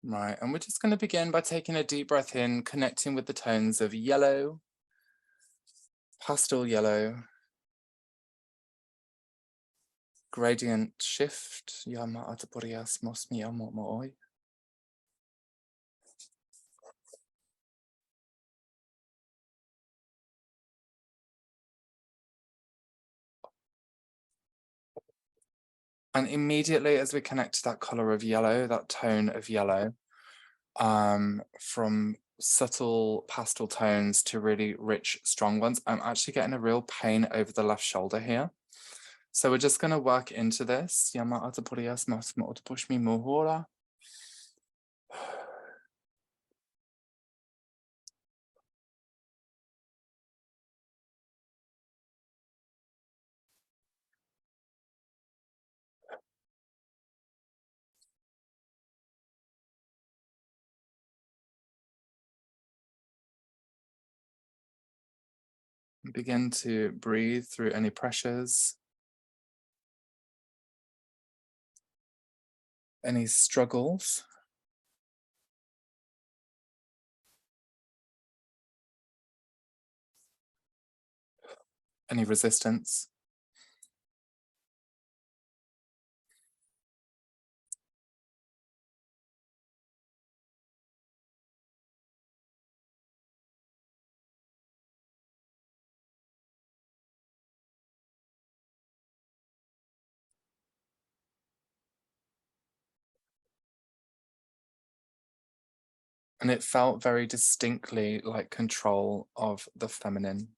Right, and we're just going to begin by taking a deep breath in, connecting with the tones of yellow, pastel yellow, gradient shift, yama ataporias mosmi amomooi. And immediately as we connect to that color of yellow, that tone of yellow, from subtle pastel tones to really rich, strong ones, I'm actually getting a real pain over the left shoulder here. So we're just going to work into this. Yama ataporias mosmi otapushmi mohora. Begin to breathe through any pressures, any struggles. Any resistance. And it felt very distinctly like control of the feminine,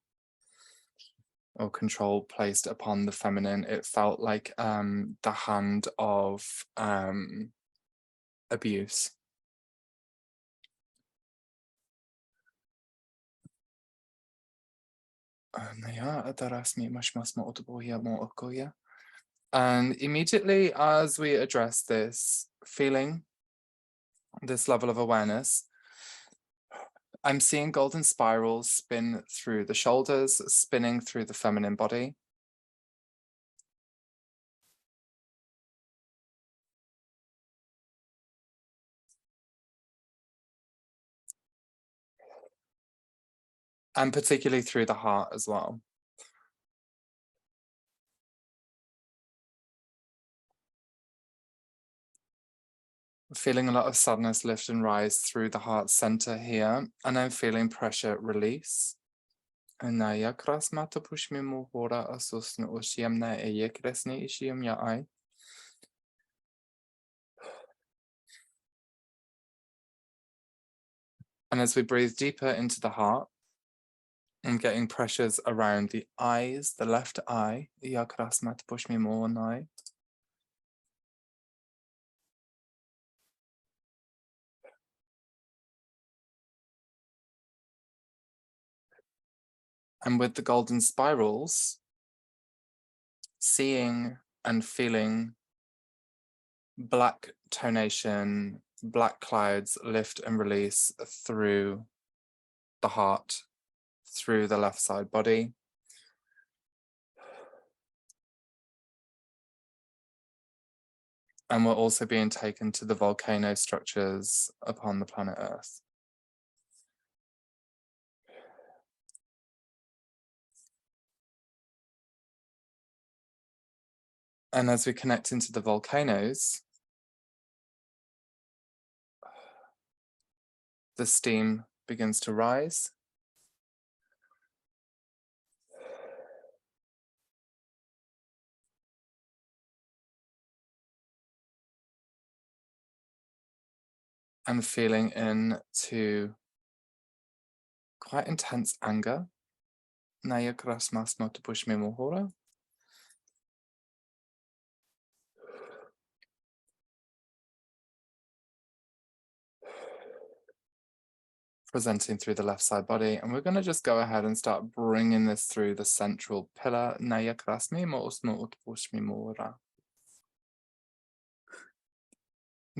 or control placed upon the feminine. It felt like the hand of abuse. And immediately as we address this feeling, this level of awareness, I'm seeing golden spirals spin through the shoulders, spinning through the feminine body. And particularly through the heart as well. Feeling a lot of sadness lift and rise through the heart center here, and I'm feeling pressure release. And as we breathe deeper into the heart, I'm getting pressures around the eyes, the left eye. And with the golden spirals, seeing and feeling black tonation, black clouds lift and release through the heart, through the left side body. And we're also being taken to the volcano structures upon the planet Earth. And as we connect into the volcanoes, the steam begins to rise. And feeling into quite intense anger. Presenting through the left side body, and we're going to just go ahead and start bringing this through the central pillar. And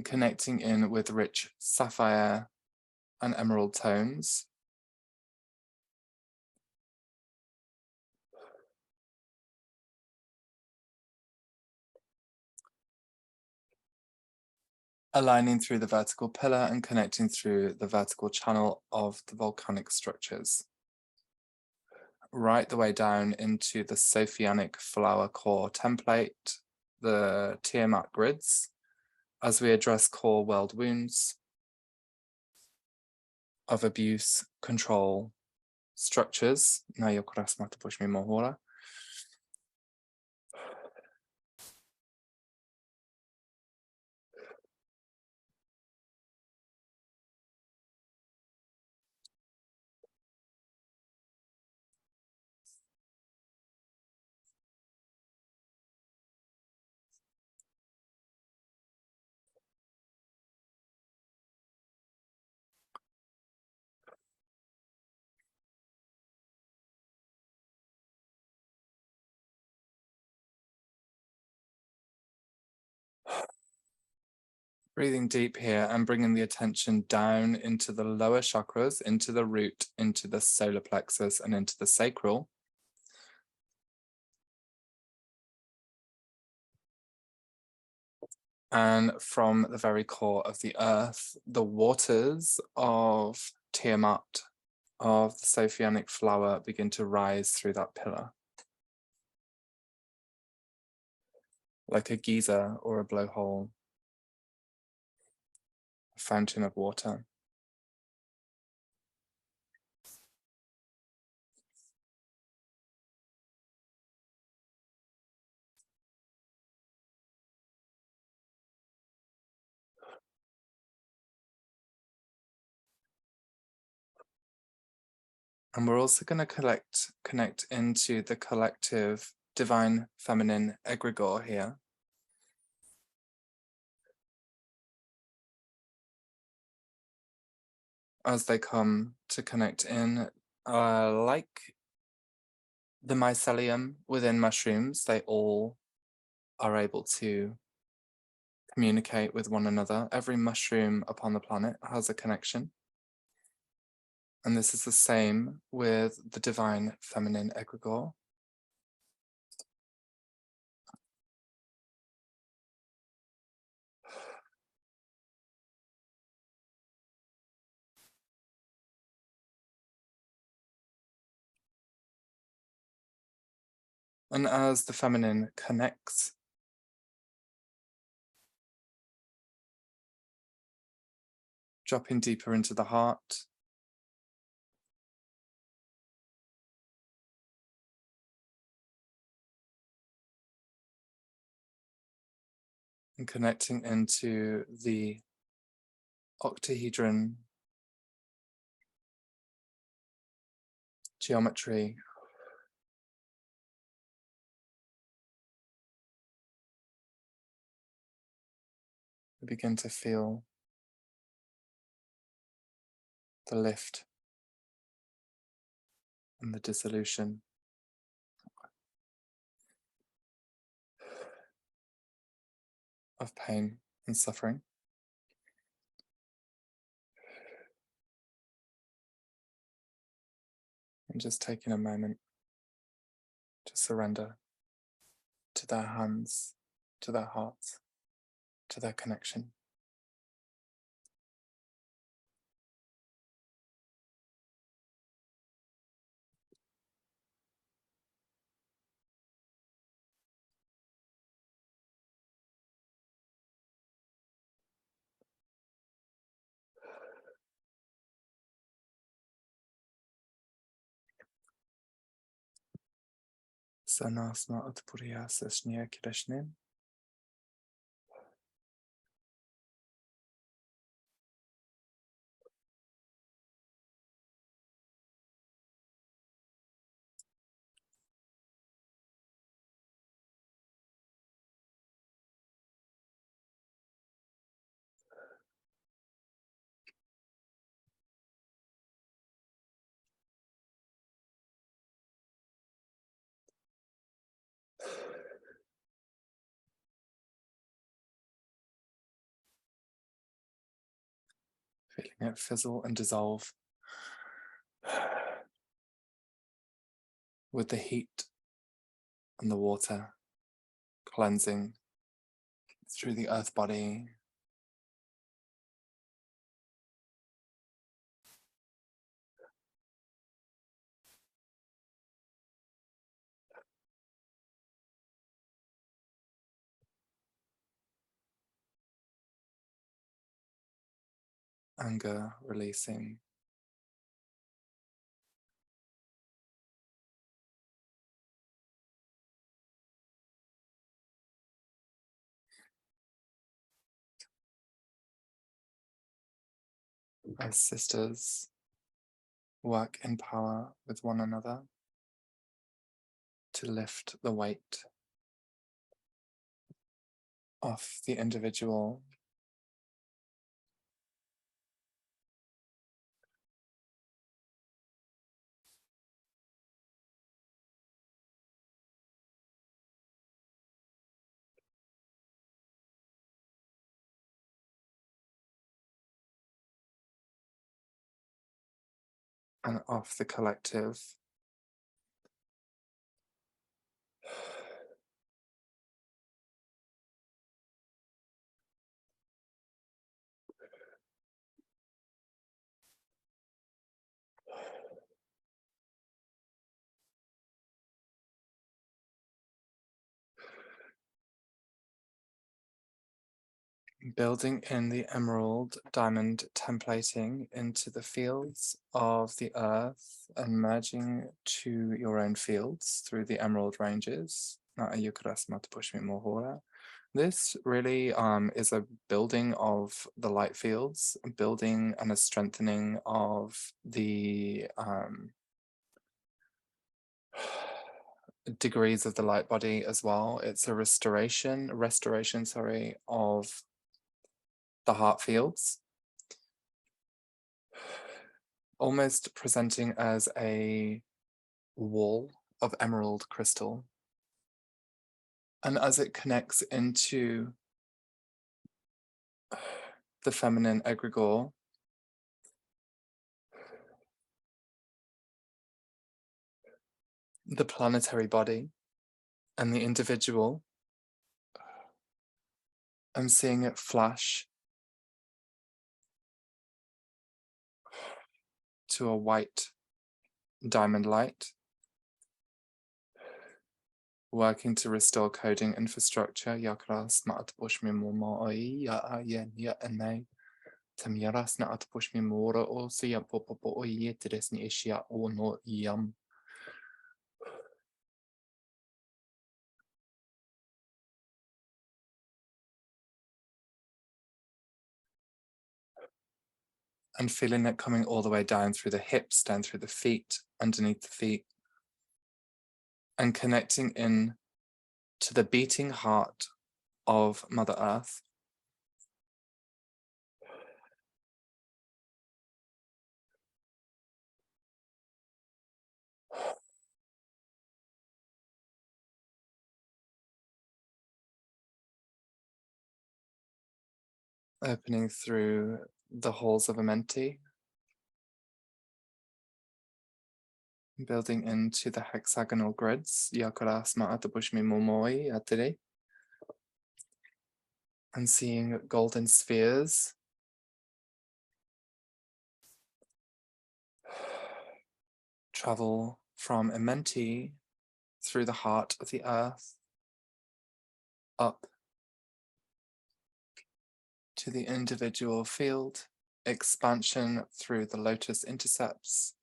connecting in with rich sapphire and emerald tones. aligning through the vertical pillar and connecting through the vertical channel of the volcanic structures. Right the way down into the Sophianic flower core template, the Tiamat grids, as we address core world wounds of abuse, control, structures. Now you're going to push me more water. Breathing deep here and bringing the attention down into the lower chakras, into the root, into the solar plexus, and into the sacral. And from the very core of the earth, the waters of Tiamat, of the Sophianic flower, begin to rise through that pillar. Like a geyser or a blowhole, a fountain of water. And we're also going to connect into the collective divine feminine egregore here. As they come to connect in, like the mycelium within mushrooms, they all are able to communicate with one another. Every mushroom upon the planet has a connection. And this is the same with the divine feminine egregore. And as the feminine connects, dropping deeper into the heart, and connecting into the octahedron geometry, we begin to feel the lift and the dissolution of pain and suffering. And just taking a moment to surrender to their hands, to their hearts, to their connection. Sanasma Utpuriya Sashniya Kirishnin. Feeling it fizzle and dissolve with the heat and the water cleansing through the earth body, anger releasing. As sisters work in power with one another to lift the weight off the individual and off the collective. Building in the emerald diamond templating into the fields of the earth and merging to your own fields through the emerald ranges. This really is a building of the light fields, a building and a strengthening of the degrees of the light body as well. It's a restoration, of the heart fields, almost presenting as a wall of emerald crystal. And as it connects into the feminine egregore, the planetary body, and the individual, I'm seeing it flash to a white diamond light, working to restore coding infrastructure. Yakras na atpush mi muma oi ya ya anay. Tamyaras na atpush mi mora o siya popo oi yetres ni ishia o no yam. And feeling it coming all the way down through the hips, down through the feet, underneath the feet, and connecting in to the beating heart of Mother Earth. Opening through the halls of Amenti, building into the hexagonal grids, and seeing golden spheres travel from Amenti through the heart of the earth, up to the individual field, expansion through the lotus intercepts,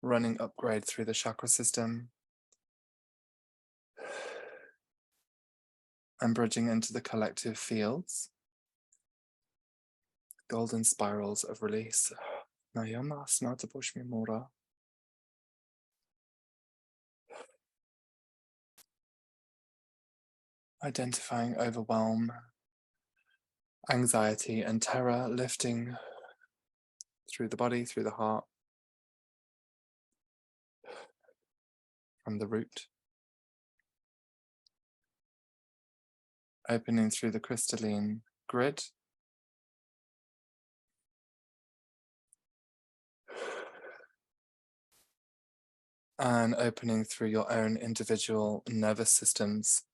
running upgrade through the chakra system, and bridging into the collective fields, golden spirals of release. Identifying overwhelm, anxiety, and terror, lifting through the body, through the heart, from the root, opening through the crystalline grid, and opening through your own individual nervous systems.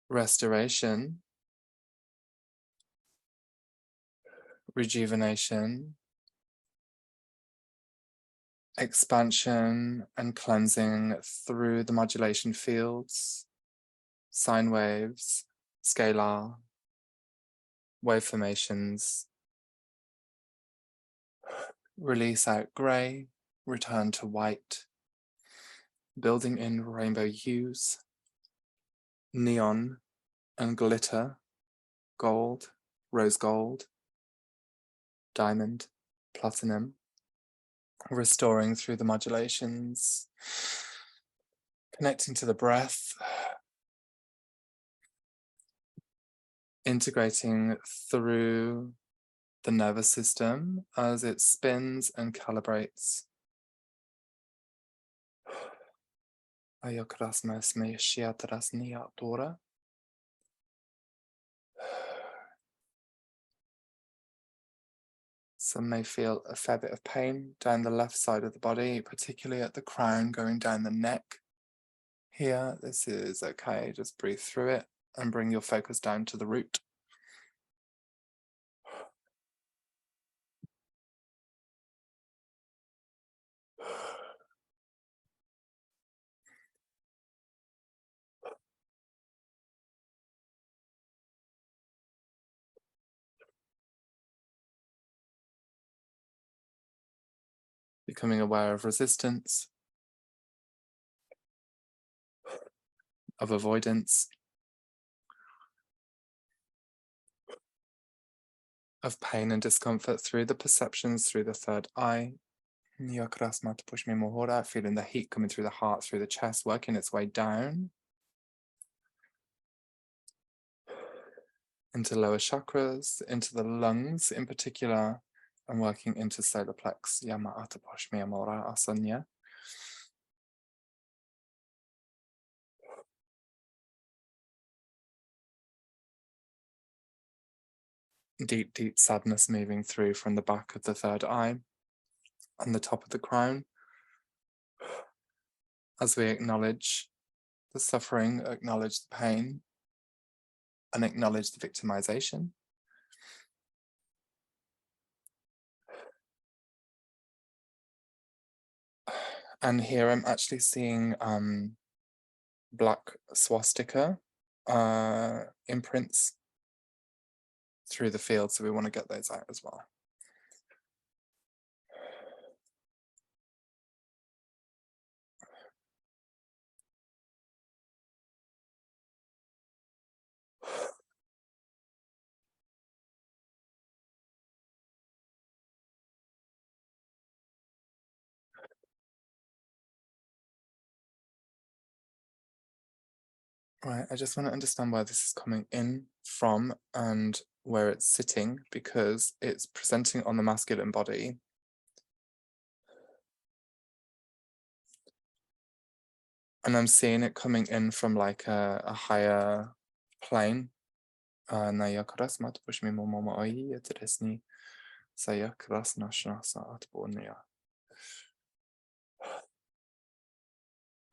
Restoration, rejuvenation, expansion and cleansing through the modulation fields, sine waves, scalar, wave formations. Release out grey, return to white, building in rainbow hues, neon and glitter, gold, rose gold, diamond, platinum, restoring through the modulations, connecting to the breath, integrating through the nervous system as it spins and calibrates. Some may feel a fair bit of pain down the left side of the body, particularly at the crown going down the neck. Here, this is okay, just breathe through it and bring your focus down to the root. Becoming aware of resistance, of avoidance, of pain and discomfort through the perceptions, through the third eye. Feeling the heat coming through the heart, through the chest, working its way down into lower chakras, into the lungs in particular, and working into solar plex. Deep, deep sadness moving through from the back of the third eye and the top of the crown. As we acknowledge the suffering, acknowledge the pain, and acknowledge the victimization. And here I'm actually seeing black swastika imprints through the field, so we want to get those out as well. Right, I just want to understand where this is coming in from and where it's sitting, because it's presenting on the masculine body. And I'm seeing it coming in from like a higher plane.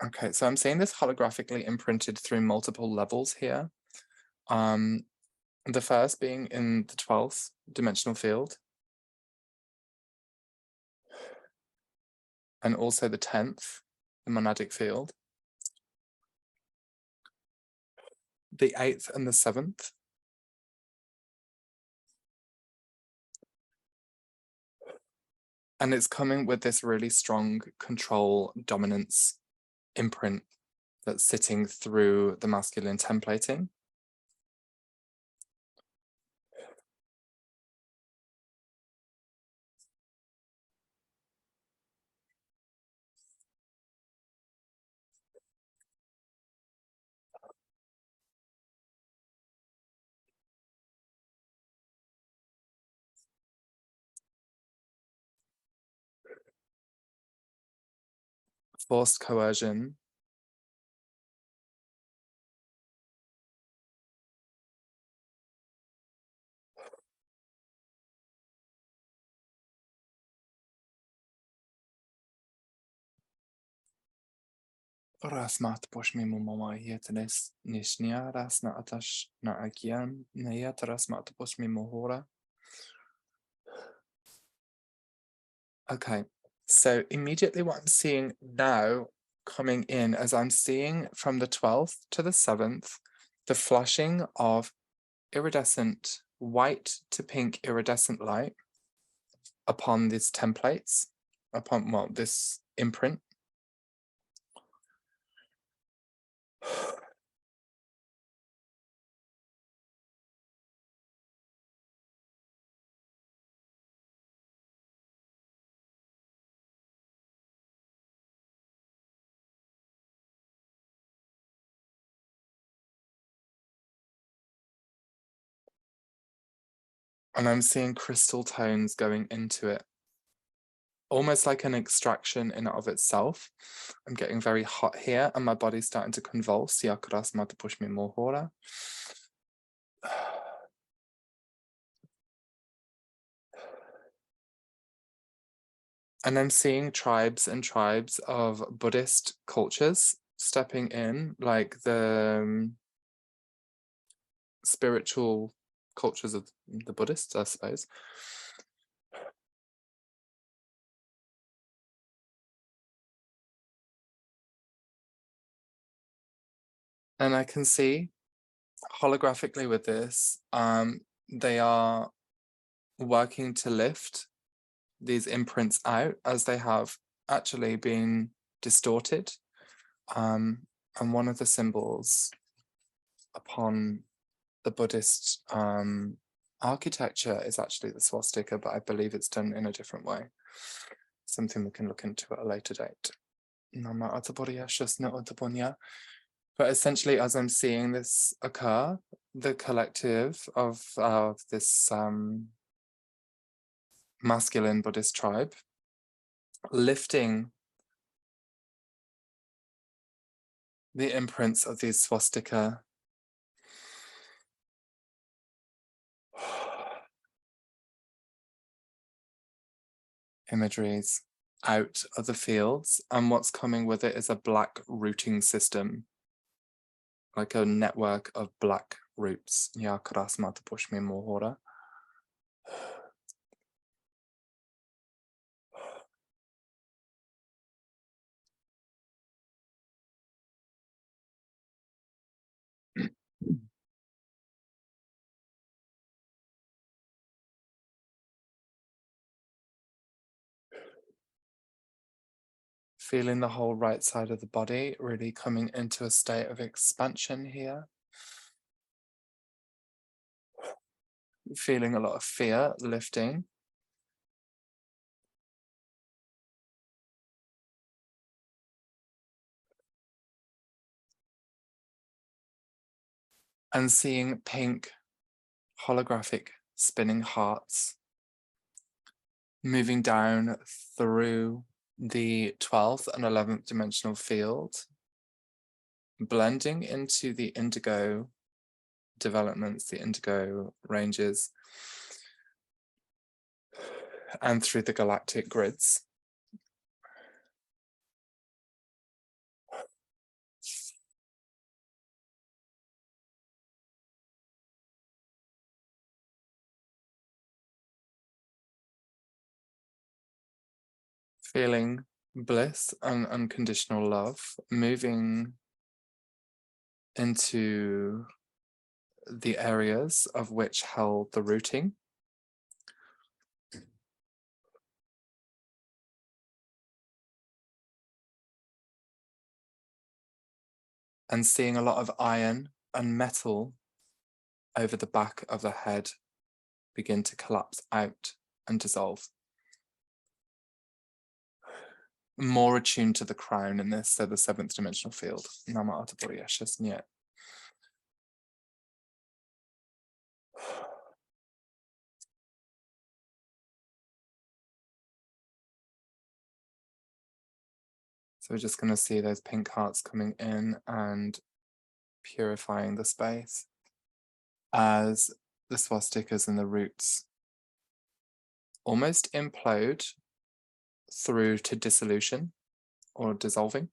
Okay, so I'm seeing this holographically imprinted through multiple levels here. The first being in the 12th dimensional field. And also the 10th, the monadic field. The 8th and the 7th. And it's coming with this really strong control dominance imprint that's sitting through the masculine templating. Forced coercion. Raz mat pośmi mu mama jetenes nishnia raz na atash na agian na raz mat pośmi mu hora. Okay, So immediately what I'm seeing now coming in as I'm seeing from the 12th to the 7th, the flashing of iridescent white to pink iridescent light upon these templates, upon, well, this imprint. And I'm seeing crystal tones going into it, almost like an extraction in and of itself. I'm getting very hot here and my body's starting to convulse. Yakuras mata push me more hora. And I'm seeing tribes and tribes of Buddhist cultures stepping in, like the spiritual cultures of the Buddhists, I suppose. And I can see holographically with this, they are working to lift these imprints out as they have actually been distorted. And one of the symbols upon the Buddhist architecture is actually the swastika, but I believe it's done in a different way. Something we can look into at a later date. But essentially, as I'm seeing this occur, the collective of this masculine Buddhist tribe lifting the imprints of these swastika imageries out of the fields, and what's coming with it is a black rooting system, like a network of black roots. Feeling the whole right side of the body really coming into a state of expansion here. Feeling a lot of fear lifting. And seeing pink holographic spinning hearts moving down through the 12th and 11th dimensional field, blending into the indigo developments, the indigo ranges, and through the galactic grids. Feeling bliss and unconditional love moving into the areas of which held the rooting. And seeing a lot of iron and metal over the back of the head begin to collapse out and dissolve. More attuned to the crown in this, so the 7th dimensional field. Nama Atabori Ashes Nyet. So we're just going to see those pink hearts coming in and purifying the space as the swastikas and the roots almost implode through to dissolution or dissolving.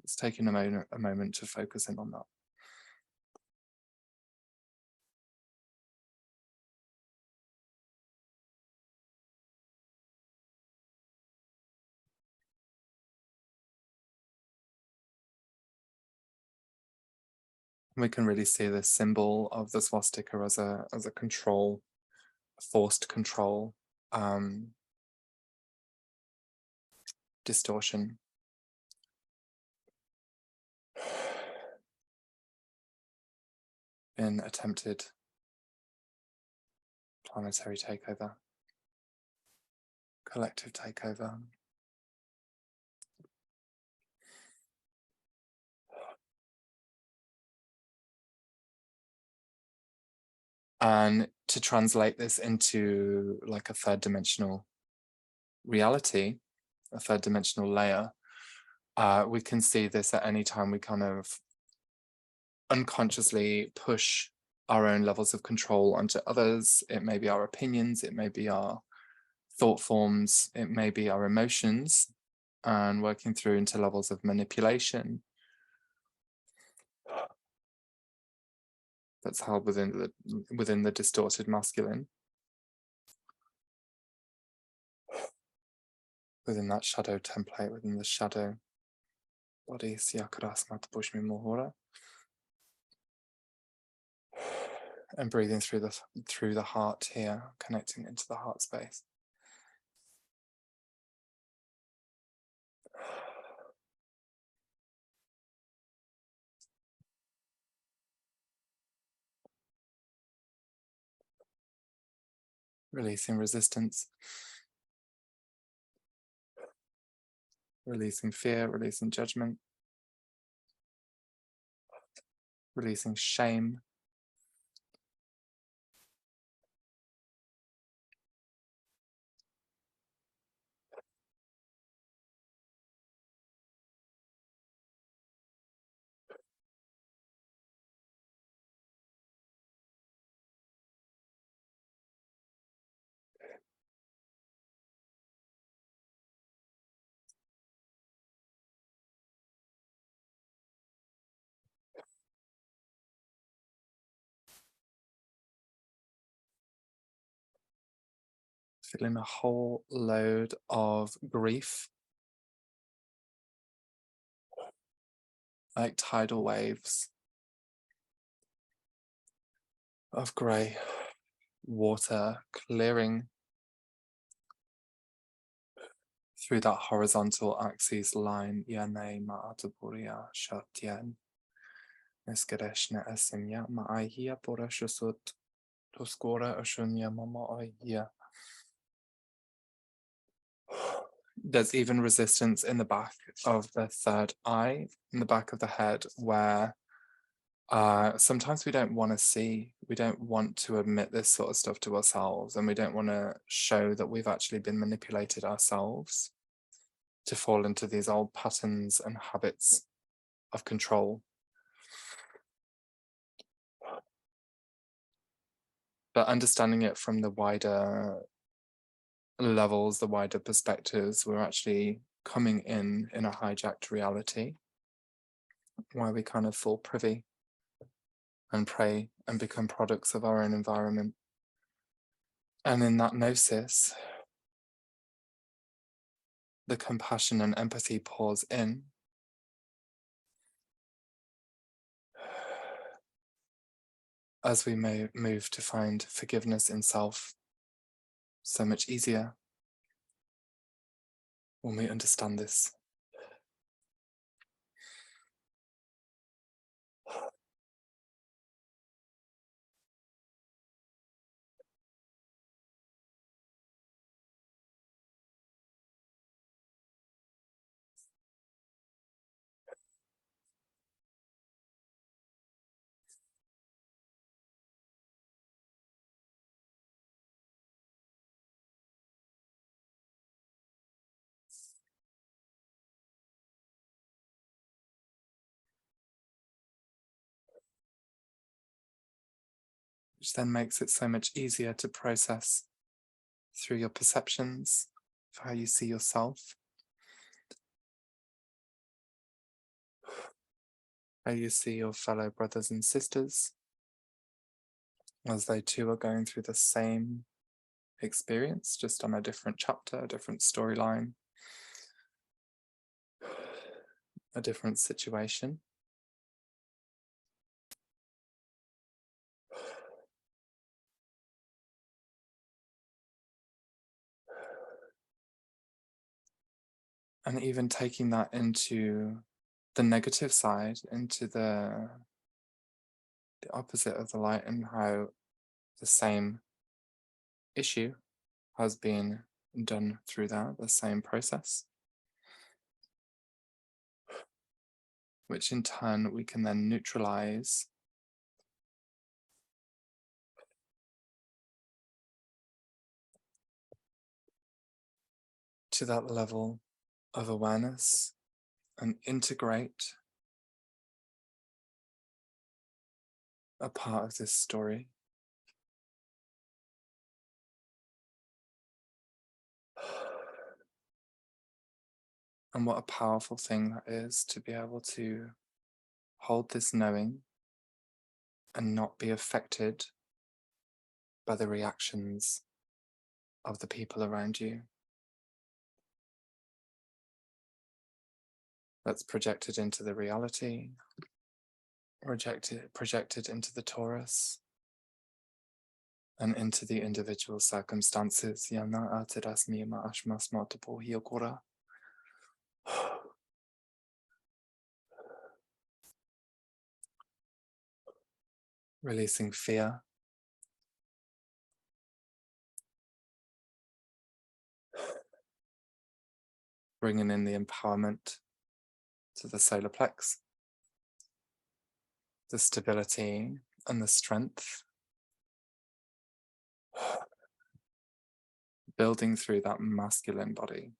It's taking a moment to focus in on that. We can really see the symbol of the swastika as a control, forced control, distortion. In attempted planetary takeover, collective takeover. And to translate this into like a third dimensional reality, a third dimensional layer, we can see this at any time we kind of unconsciously push our own levels of control onto others. It may be our opinions, it may be our thought forms, it may be our emotions, and working through into levels of manipulation that's held within the distorted masculine, within that shadow template, within the shadow body. And breathing through the heart here, connecting into the heart space. Releasing resistance, releasing fear, releasing judgment, releasing shame, feeling a whole load of grief, like tidal waves of grey water clearing through that horizontal axis line. Yane Maatapuria Shatyan. Neskareshna Asimya Maahia Porashusut Toskora Ashunya Mama Ahia. There's even resistance in the back of the third eye, in the back of the head, where sometimes we don't want to see, we don't want to admit this sort of stuff to ourselves, and we don't want to show that we've actually been manipulated ourselves to fall into these old patterns and habits of control. But understanding it from the wider levels, the wider perspectives, we're actually coming in a hijacked reality where we kind of fall privy and prey and become products of our own environment. And in that gnosis, the compassion and empathy pours in. As we may move to find forgiveness in self so much easier when we understand this. Which then makes it so much easier to process through your perceptions of how you see yourself, how you see your fellow brothers and sisters, as they too are going through the same experience, just on a different chapter, a different storyline, a different situation. And even taking that into the negative side, into the opposite of the light, and how the same issue has been done through that, the same process, which in turn we can then neutralize to that level of awareness and integrate a part of this story. And what a powerful thing that is, to be able to hold this knowing and not be affected by the reactions of the people around you. That's projected into the reality, projected into the torus, and into the individual circumstances. Releasing fear, bringing in the empowerment to the solar plex, the stability and the strength, building through that masculine body.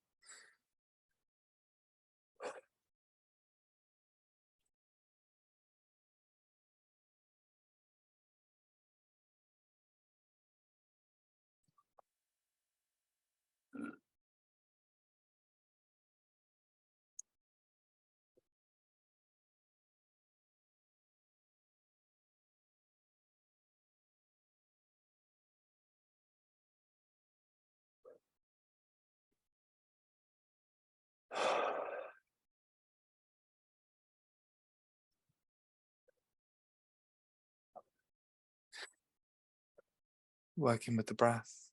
Working with the breath,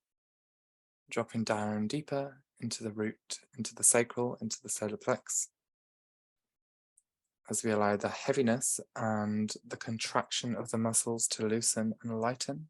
dropping down deeper into the root, into the sacral, into the solar plex, as we allow the heaviness and the contraction of the muscles to loosen and lighten.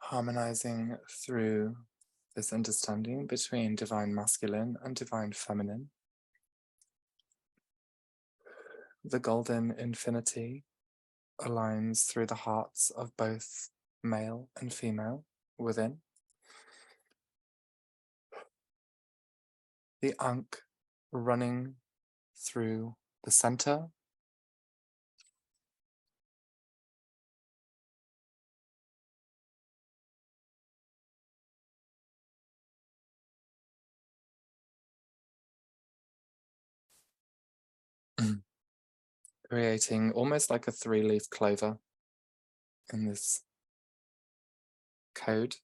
Harmonizing through this understanding between divine masculine and divine feminine. The golden infinity aligns through the hearts of both male and female within. The ankh running through the center. Creating almost like a 3-leaf clover in this code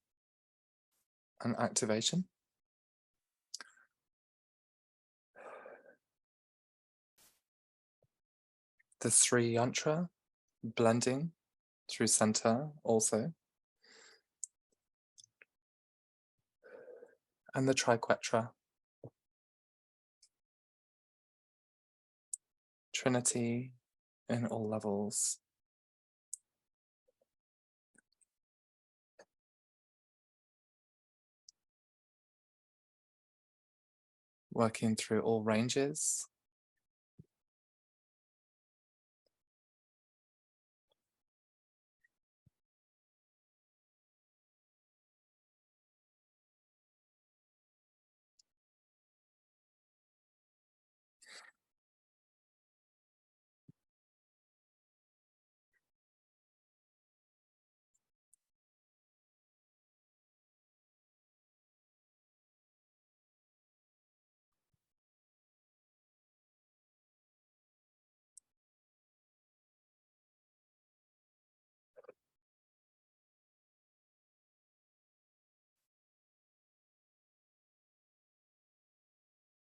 and activation. The Sri Yantra blending through center also. And the Triquetra. Trinity in all levels. Working through all ranges.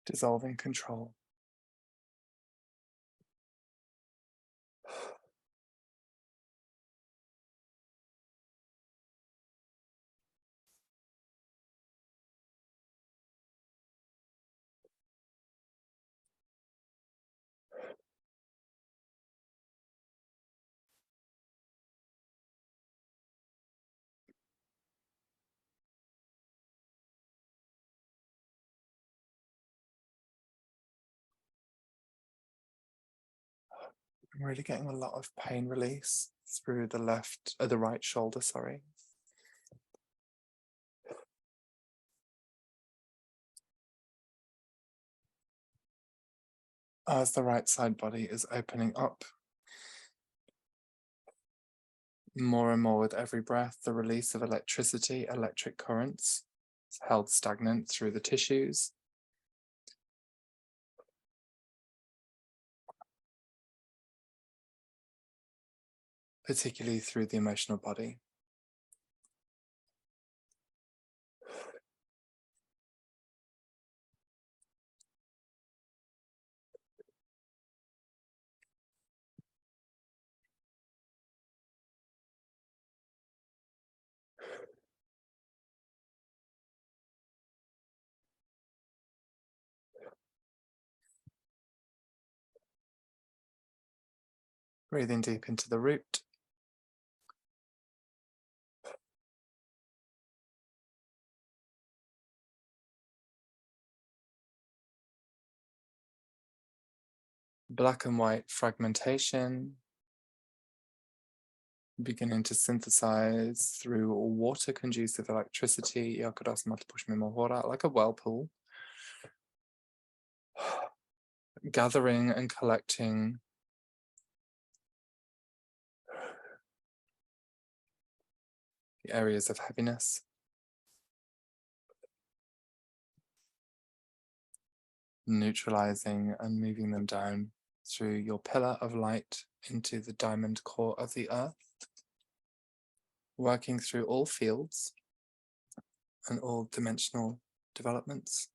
dissolving control. I'm really getting a lot of pain release through the right shoulder, sorry. As the right side body is opening up more and more with every breath, the release of electricity, electric currents, is held stagnant through the tissues. Particularly through the emotional body. Breathing deep into the root. Black and white fragmentation, beginning to synthesize through water conducive electricity, like a whirlpool, gathering and collecting the areas of heaviness. Neutralizing and moving them down through your pillar of light into the diamond core of the earth, working through all fields and all dimensional developments.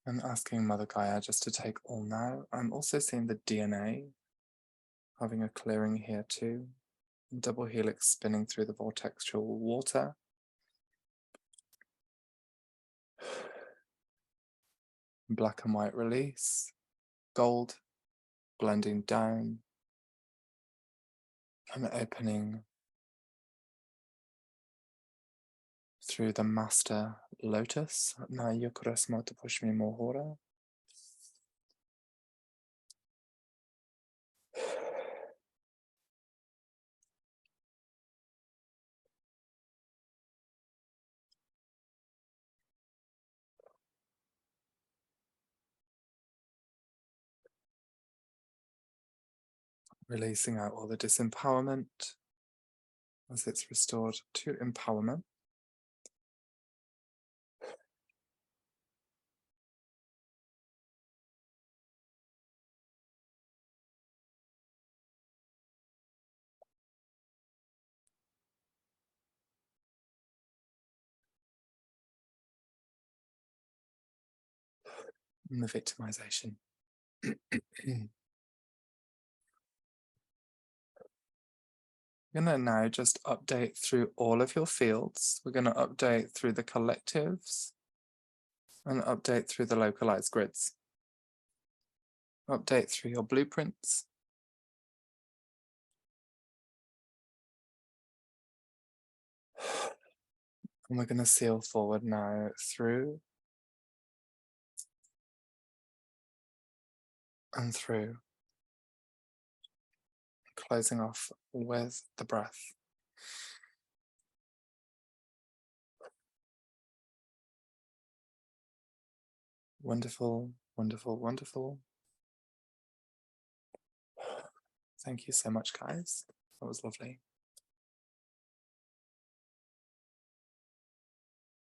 I'm asking Mother Gaia just to take all now. I'm also seeing the DNA having a clearing here too. Double helix spinning through the vortexual water. Black and white release. Gold blending down and opening through the master lotus. Releasing out all the disempowerment as it's restored to empowerment. And the victimization. We're going to now just update through all of your fields. We're going to update through the collectives and update through the localized grids. Update through your blueprints. And we're going to seal forward now through and through, closing off with the breath. Wonderful, wonderful, wonderful. Thank you so much, guys. That was lovely.